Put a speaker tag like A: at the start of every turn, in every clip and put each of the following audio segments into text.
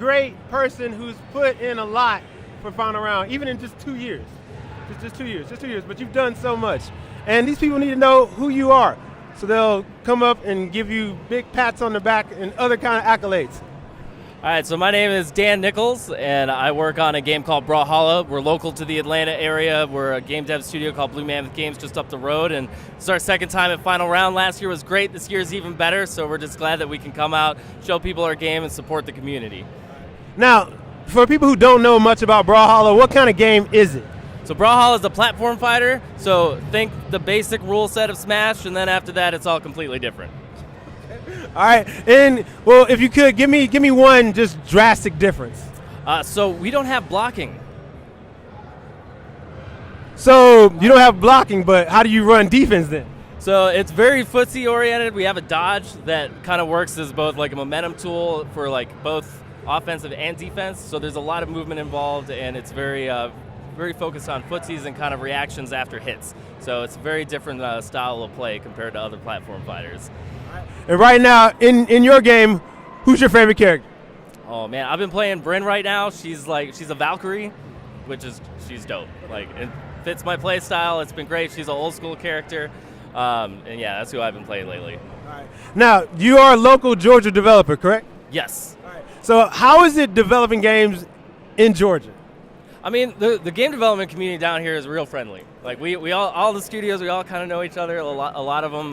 A: great person who's put in a lot for final round, even in just 2 years. Just 2 years, but you've done so much. And these people need to know who you are. So they'll come up and give you big pats on the back and other kind of accolades.
B: All right, so my name is Dan Nichols, and I work on a game called Brawlhalla. We're local to the Atlanta area. We're a game dev studio called Blue Mammoth Games just up the road, and it's our second time at Final Round. Last year was great. This year's even better, so we're just glad that we can come out, show people our game, and support the community.
A: Now, for people who don't know much about Brawlhalla, what kind of game is it?
B: So Brawlhalla is a platform fighter, so think the basic rule set of Smash, and then after that, it's all completely different.
A: All right, and well, if you could give me one just drastic difference.
B: So we don't have blocking.
A: So you don't have blocking, but how do you run defense then?
B: So it's very footsie oriented. We have a dodge that kind of works as both like a momentum tool for like both offensive and defense. So there's a lot of movement involved, and it's very focused on footsies and kind of reactions after hits. So it's a very different style of play compared to other platform fighters.
A: And right now, in your game, who's your favorite character?
B: Oh man, I've been playing Brynn right now. She's a Valkyrie, she's dope. Like it fits my play style. It's been great. She's an old school character, and yeah, that's who I've been playing lately.
A: All right. Now you are a local Georgia developer, correct?
B: Yes.
A: All right. So how is it developing games in Georgia?
B: I mean, the game development community down here is real friendly. Like we all the studios, we all kind of know each other. A lot of them,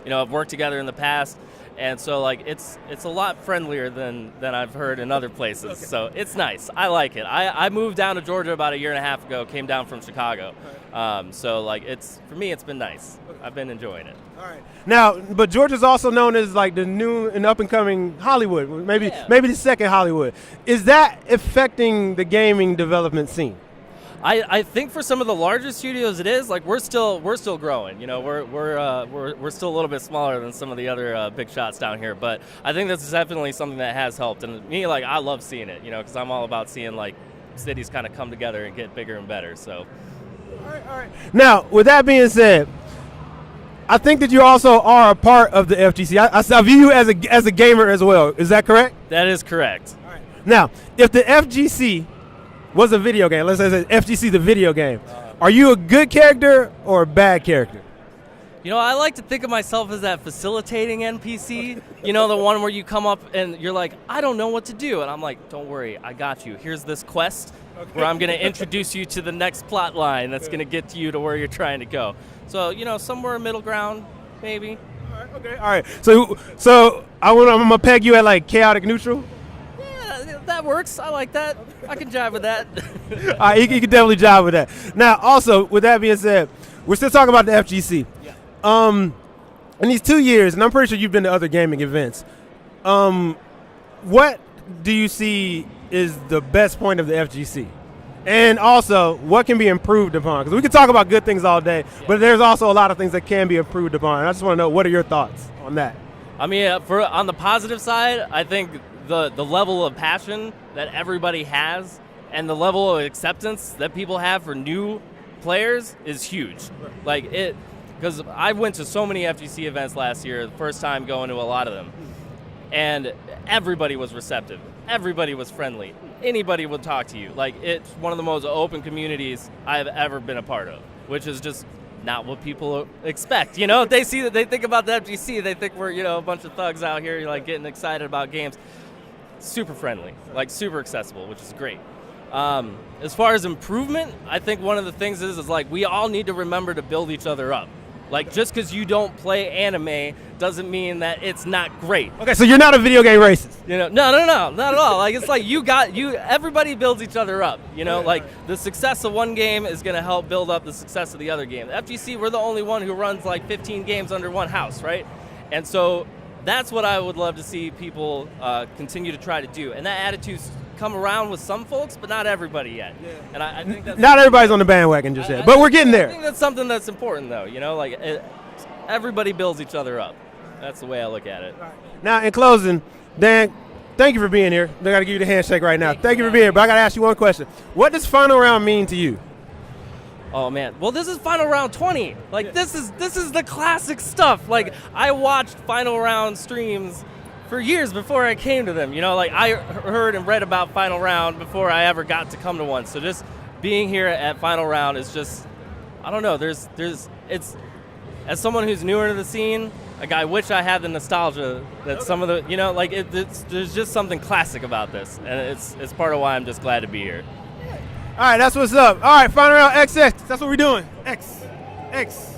B: have worked together in the past, and so like it's a lot friendlier than I've heard in other places. Okay. So it's nice. I like it. I moved down to Georgia about a year and a half ago. Came down from Chicago, so like for me it's been nice. I've been enjoying it.
A: All right. Now, but Georgia's also known as like the new and up and coming Hollywood. Maybe the second Hollywood. Is that affecting the gaming development scene?
B: I think for some of the larger studios it is. Like we're still growing. You know, we're still a little bit smaller than some of the other big shots down here. But I think this is definitely something that has helped. And me, like I love seeing it. You know, because I'm all about seeing like cities kind of come together and get bigger and better. So.
A: All right. Now, with that being said, I think that you also are a part of the FGC. I view you as a gamer as well. Is that correct?
B: That is correct.
A: All right. Now, if the FGC was a video game, let's say FGC the video game, are you a good character or a bad character?
B: You know, I like to think of myself as that facilitating NPC. You know, the one where you come up and you're like, I don't know what to do. And I'm like, don't worry, I got you. Here's this quest where I'm going to introduce you to the next plot line that's going to get you to where you're trying to go. So, you know, somewhere middle ground, maybe.
A: All right, okay, all right. So I'm going to peg you at like chaotic neutral?
B: Yeah, that works. I like that. I can jive with that.
A: All right, you can definitely jive with that. Now, also, with that being said, we're still talking about the FGC. Yeah. In these 2 years, and I'm pretty sure you've been to other gaming events, what do you see is the best point of the FGC? And also, what can be improved upon? Because we can talk about good things all day, but there's also a lot of things that can be improved upon. And I just want to know, what are your thoughts on that?
B: I mean, on the positive side, I think the level of passion that everybody has and the level of acceptance that people have for new players is huge. Like it, because I went to so many FGC events last year, the first time going to a lot of them, and everybody was receptive. Everybody was friendly. Anybody would talk to you. Like, it's one of the most open communities I've ever been a part of, which is just not what people expect. You know, if they see that, they think about the FGC, they think we're, a bunch of thugs out here, like, getting excited about games. Super friendly, like, super accessible, which is great. As far as improvement, I think one of the things is like, we all need to remember to build each other up. Like, just because you don't play anime doesn't mean that it's not great.
A: Okay, so you're not a video game racist.
B: No, not at all. Like, it's like everybody builds each other up. Like the success of one game is going to help build up the success of the other game. The FGC, we're the only one who runs like 15 games under one house, right? And so that's what I would love to see people continue to try to do. And that attitude's come around with some folks, but not everybody yet. Yeah. And I think that's
A: not everybody's on the bandwagon just yet, but we're getting there.
B: I think that's something that's important, though. Everybody builds each other up. That's the way I look at it.
A: Right. Now, in closing, Dan, thank you for being here. I got to give you the handshake right now. Thank you for being here, but I got to ask you one question. What does final round mean to you?
B: Oh man, well this is final round 20. Like this is the classic stuff. Like I watched final round streams for years before I came to them. You know, like I heard and read about Final Round before I ever got to come to one. So just being here at Final Round is just, I don't know. It's as someone who's newer to the scene, like I wish I had the nostalgia that some of the, you know, like there's just something classic about this, and it's part of why I'm just glad to be here.
A: All right, that's what's up. All right, Final Round XX. That's what we're doing. X.